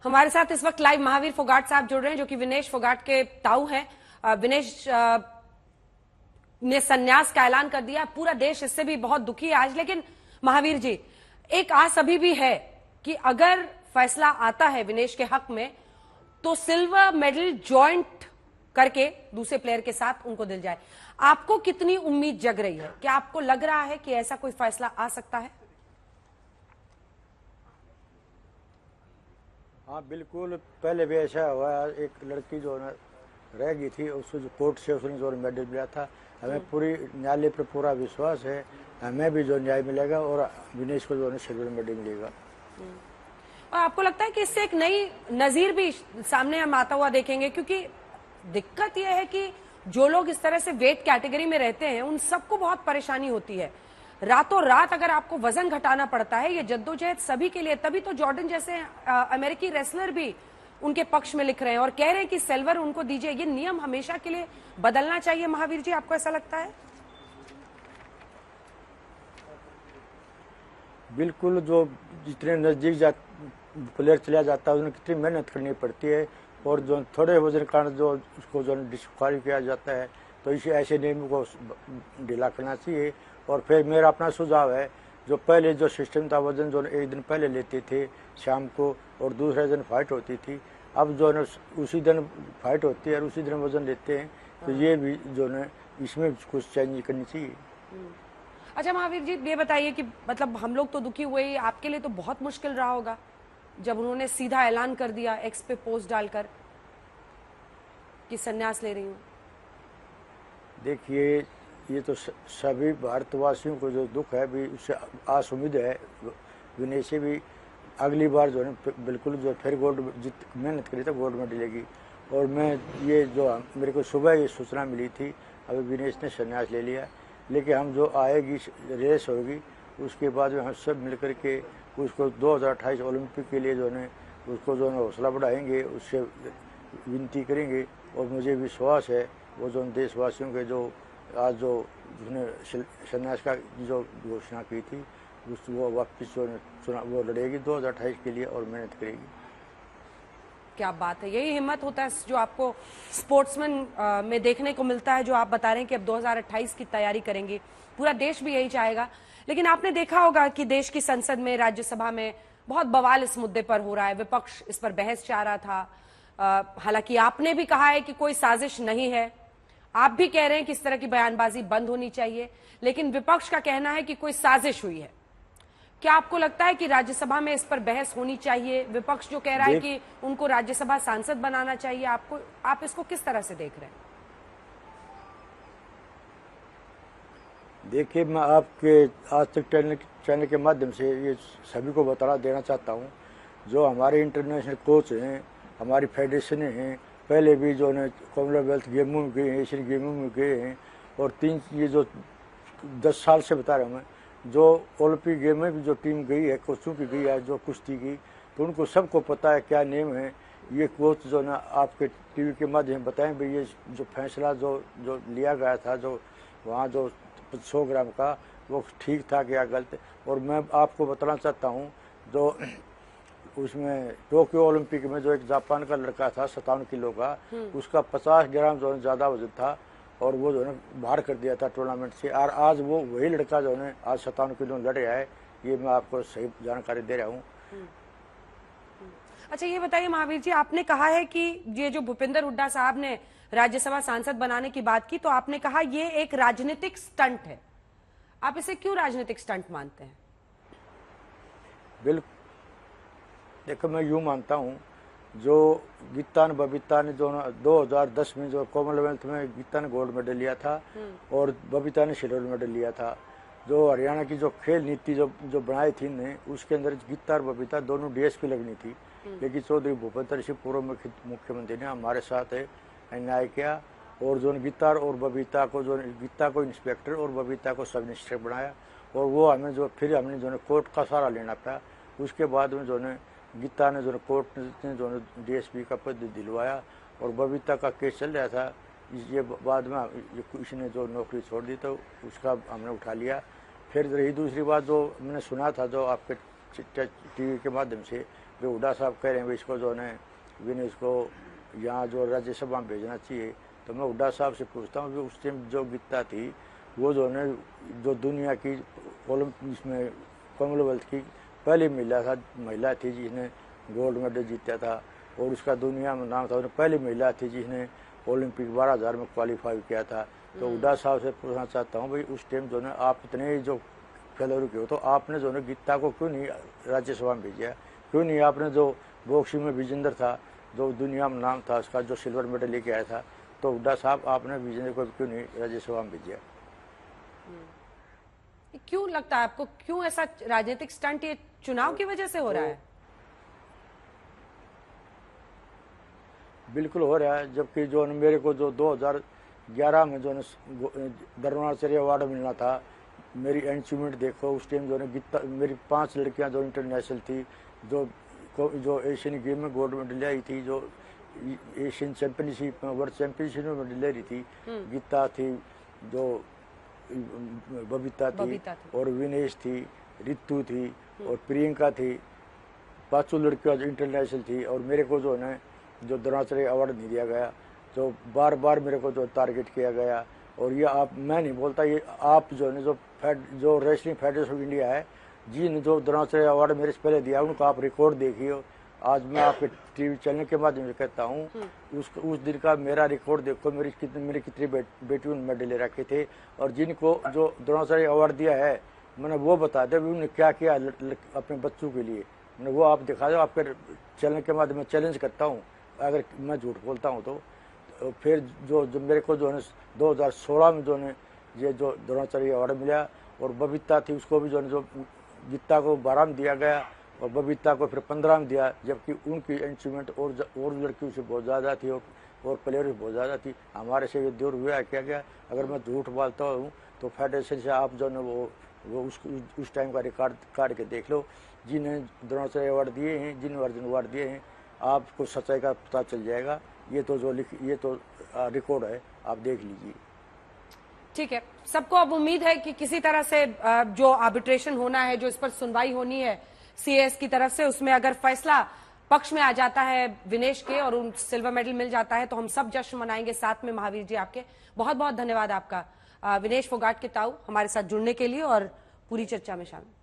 हमारे साथ इस वक्त लाइव महावीर फोगाट साहब जुड़ रहे हैं, जो कि विनेश फोगाट के ताऊ हैं। विनेश ने संन्यास का ऐलान कर दिया। पूरा देश इससे भी बहुत दुखी है आज। लेकिन महावीर जी, एक आस अभी भी है कि अगर फैसला आता है विनेश के हक में तो सिल्वर मेडल जॉइंट करके दूसरे प्लेयर के साथ उनको दिल जाए। आपको कितनी उम्मीद जग रही है? क्या आपको लग रहा है कि ऐसा कोई फैसला आ सकता है? हाँ बिल्कुल, पहले भी ऐसा हुआ। एक लड़की जो है रह गई थी, उसको जो कोर्ट से उसने जो मेडल मिला था। हमें पूरी न्यायालय पर पूरा विश्वास है, हमें भी जो न्याय मिलेगा और विनेश को जो है सिल्वर मेडल मिलेगा। और आपको लगता है कि इससे एक नई नजीर भी सामने हम आता हुआ देखेंगे? क्योंकि दिक्कत यह है कि जो लोग इस तरह से वेट कैटेगरी में रहते हैं उन सबको बहुत परेशानी होती है। रातों रात अगर आपको वजन घटाना पड़ता है, ये जद्दोजहद सभी के लिए। तभी तो जॉर्डन जैसे अमेरिकी रेसलर भी उनके पक्ष में लिख रहे हैं और कह रहे हैं कि सिल्वर उनको दीजिए। ये नियम हमेशा के लिए बदलना चाहिए। महावीर जी, आपको ऐसा लगता है? बिल्कुल, जो जितने नज़दीक प्लेयर चला जाता है उन्हें कितनी मेहनत करनी पड़ती है, और जो थोड़े वजन कारण जो उसको जो डिस्क्वालीफाई किया जाता है, तो इसे ऐसे नियम को ढीला करना चाहिए। और फिर मेरा अपना सुझाव है, जो पहले जो सिस्टम था, वजन जो एक दिन पहले लेते थे शाम को और दूसरे दिन फाइट होती थी, अब जो है उसी दिन फाइट होती है और उसी दिन वजन लेते हैं। तो ये भी जो है इसमें कुछ चेंज करनी चाहिए। अच्छा महावीर जी, ये बताइए कि मतलब हम लोग तो दुखी हुए ही, आपके लिए तो बहुत मुश्किल रहा होगा जब उन्होंने सीधा ऐलान कर दिया एक्स पे पोस्ट डालकर कि संन्यास ले रही हूँ। देखिए, ये तो सभी भारतवासियों को जो दुख है भी, उससे आस उम्मीद है विनय से भी अगली बार जो है बिल्कुल जो फिर गोल्ड मेहनत करी तो गोल्ड मेडल मिलेगी। और मैं ये जो मेरे को सुबह ये सूचना मिली थी, अभी विनेश ने संन्यास ले लिया, लेकिन हम जो आएगी रेस होगी उसके बाद में हम सब मिलकर के उसको 2028 ओलंपिक के लिए जो है उसको जो है हौसला बढ़ाएंगे, उससे विनती करेंगे। और मुझे विश्वास है वो जो देशवासियों के जो आज जो उसने संन्यास का जो घोषणा की थी उस वो वापस जो चुनाव वो लड़ेगी 2028 के लिए और मेहनत करेगी। क्या बात है! यही हिम्मत होता है जो आपको स्पोर्ट्समैन में देखने को मिलता है, जो आप बता रहे हैं कि अब 2028 की तैयारी करेंगे। पूरा देश भी यही चाहेगा। लेकिन आपने देखा होगा कि देश की संसद में, राज्यसभा में बहुत बवाल इस मुद्दे पर हो रहा है। विपक्ष इस पर बहस चाह रहा था। हालांकि आपने भी कहा है कि कोई साजिश नहीं है, आप भी कह रहे हैं कि इस तरह की बयानबाजी बंद होनी चाहिए, लेकिन विपक्ष का कहना है कि कोई साजिश हुई है। क्या आपको लगता है कि राज्यसभा में इस पर बहस होनी चाहिए? विपक्ष जो कह रहा है कि उनको राज्यसभा सांसद बनाना चाहिए, आप इसको किस तरह से देख रहे हैं? देखिए, मैं आपके आज तक चैनल के माध्यम से ये सभी को बता देना चाहता हूँ, जो हमारे इंटरनेशनल कोच हैं, हमारी फेडरेशनें हैं, पहले भी जो है कॉमनवेल्थ गेमों में गए हैं, एशियन गेमों में गए हैं, और ये जो 10 साल से बता रहा हूँ मैं, जो ओलंपिक गेम में भी जो टीम गई है, कोचों की गई है, जो कुश्ती की, तो उनको सबको पता है क्या नियम है। ये कोच जो ना आपके टीवी के माध्यम बताएं भाई, ये जो फैसला जो लिया गया था, जो वहाँ जो 100 ग्राम का, वो ठीक था क्या गलत। और मैं आपको बताना चाहता हूँ, जो उसमें टोक्यो ओलंपिक में जो एक जापान का लड़का था 57 किलो का, उसका 50 ग्राम जो है ज़्यादा वजन था और वो जो है बाहर कर दिया था टूर्नामेंट से। और आज वो वही लड़का जो है आज 57 किलो लड़ रहा है। ये मैं आपको सही जानकारी दे रहा हूँ। अच्छा, ये बताइए महावीर जी, आपने कहा है कि ये जो भूपेंद्र हुड्डा साहब ने राज्यसभा सांसद बनाने की बात की, तो आपने कहा ये एक राजनीतिक स्टंट है। आप इसे क्यों राजनीतिक स्टंट मानते हैं? बिल्कुल, देखो मैं यूँ मानता हूँ, जो गीता ने बबीता ने जो 2010 में जो कॉमनवेल्थ में गीता ने गोल्ड मेडल लिया था और बबीता ने सिल्वर मेडल लिया था। जो हरियाणा की जो खेल नीति जो बनाई थी ने, उसके अंदर गीता और बबीता दोनों डीएसपी लगनी थी, लेकिन चौधरी भूपेंद्र सिंह पूर्व मुख्यमंत्री ने हमारे साथ न्याय किया और जो गीता और बबीता को गीता को इंस्पेक्टर और बबीता को सब इंस्पेक्टर बनाया। और वो हमें फिर हमने जो कोर्ट का सहारा लेना पड़ा। उसके बाद में जो गीता ने कोर्ट ने डीएसपी का पद दिलवाया और बबीता का केस चल रहा था। ये बाद में इसने जो नौकरी छोड़ दी तो उसका हमने उठा लिया। फिर रही दूसरी बात, जो मैंने सुना था जो आपके टीवी के माध्यम से, जो हुड्डा साहब कह रहे हैं इसको जो है विनेश को यहाँ जो राज्यसभा में भेजना चाहिए, तो मैं हुड्डा साहब से पूछता हूँ कि उस टाइम जो गीता थी वो जो है जो दुनिया की ओलंपिक्स में कॉमनवेल्थ की पहली महिला थी जिसने गोल्ड मेडल जीता था, और उसका दुनिया में नाम था, पहली महिला थी जिसने ओलंपिक 12,000 में क्वालिफाई किया था। तो हुड्डा साहब से पूछना चाहता हूँ भाई उस टाइम जो है आप इतने जो खिलाड़ी के हो, तो आपने जो है गीता को क्यों नहीं राज्यसभा में भेजा, क्यों नहीं आपने जो बॉक्सिंग में विजेंद्र था जो दुनिया में नाम था उसका जो सिल्वर मेडल लेके आया था, तो हुड्डा साहब आपने विजेंद्र को क्यों नहीं राज्यसभा में भेजा? क्यों लगता है आपको, क्यों ऐसा राजनीतिक स्टंट ये चुनाव की वजह से हो रहा है? बिल्कुल हो रहा है, जबकि जो मेरे को जो 2011 में जो द्रोणाचार्य अवार्ड मिलना था, मेरी अचीवमेंट देखो उस टाइम जो है गीता मेरी 5 लड़कियां जो इंटरनेशनल थी, जो एशियन गेम में गोल्ड मेडल आई थी, जो एशियन चैंपियनशिप में वर्ल्ड चैंपियनशिप में मेडल ले रही थी, गीता थी, जो बबीता थी और विनेश थी, रितु थी और प्रियंका थी, 5 लड़कियां जो इंटरनेशनल थी। और मेरे को जो है जो द्रोणाचार्य अवार्ड नहीं दिया गया, तो बार बार मेरे को जो टारगेट किया गया। और ये मैं नहीं बोलता, ये आप जो है जो रेसलिंग फेडरेशन ऑफ इंडिया है जिन जो द्रोणाचार्य अवार्ड मेरे से पहले दिया उनको आप रिकॉर्ड देखिए। आज मैं आपके टीवी चैनल के माध्यम से कहता हूँ उस दिन का मेरा रिकॉर्ड देखो, मेरी कितनी बेटियों ने मेडल ले रखे थे, और जिनको जो द्रोणाचार्य अवार्ड दिया है मैंने वो बता दिया उन्होंने क्या किया अपने बच्चों के लिए, मैंने वो आप दिखा दो। आपके चैनल के माध्यम में चैलेंज करता हूँ, अगर मैं झूठ बोलता हूँ तो फिर जो मेरे को जो है 2016 में जो है ये जो द्रोणाचार्य अवार्ड मिला, और बबीता थी उसको भी जो है जो गीता को 12 में दिया गया और बबीता को फिर 15 में दिया, जबकि उनकी अचीवमेंट और लड़कियों से बहुत ज़्यादा थी और प्लेयर से बहुत ज़्यादा थी। हमारे से ये दूर हुआ क्या गया, अगर मैं झूठ बोलता हूँ तो फेडरेशन से आप जो है वो उस टाइम का रिकॉर्ड काट के देख लो, जिन्हें द्रोणाचार्य अवार्ड दिए हैं, जिन अर्जुन अवार्ड दिए हैं, आपको सच्चाई का पता चल जाएगा। ये तो रिकॉर्ड है, आप देख लीजिए। ठीक है, सबको अब उम्मीद है कि किसी तरह से जो आर्बिट्रेशन होना है, जो इस पर सुनवाई होनी है सीएस की तरफ से, उसमें अगर फैसला पक्ष में आ जाता है विनेश के और उन सिल्वर मेडल मिल जाता है तो हम सब जश्न मनाएंगे साथ में। महावीर जी आपके बहुत बहुत धन्यवाद आपका, विनेश फोगाट के ताऊ हमारे साथ जुड़ने के लिए और पूरी चर्चा में शामिल।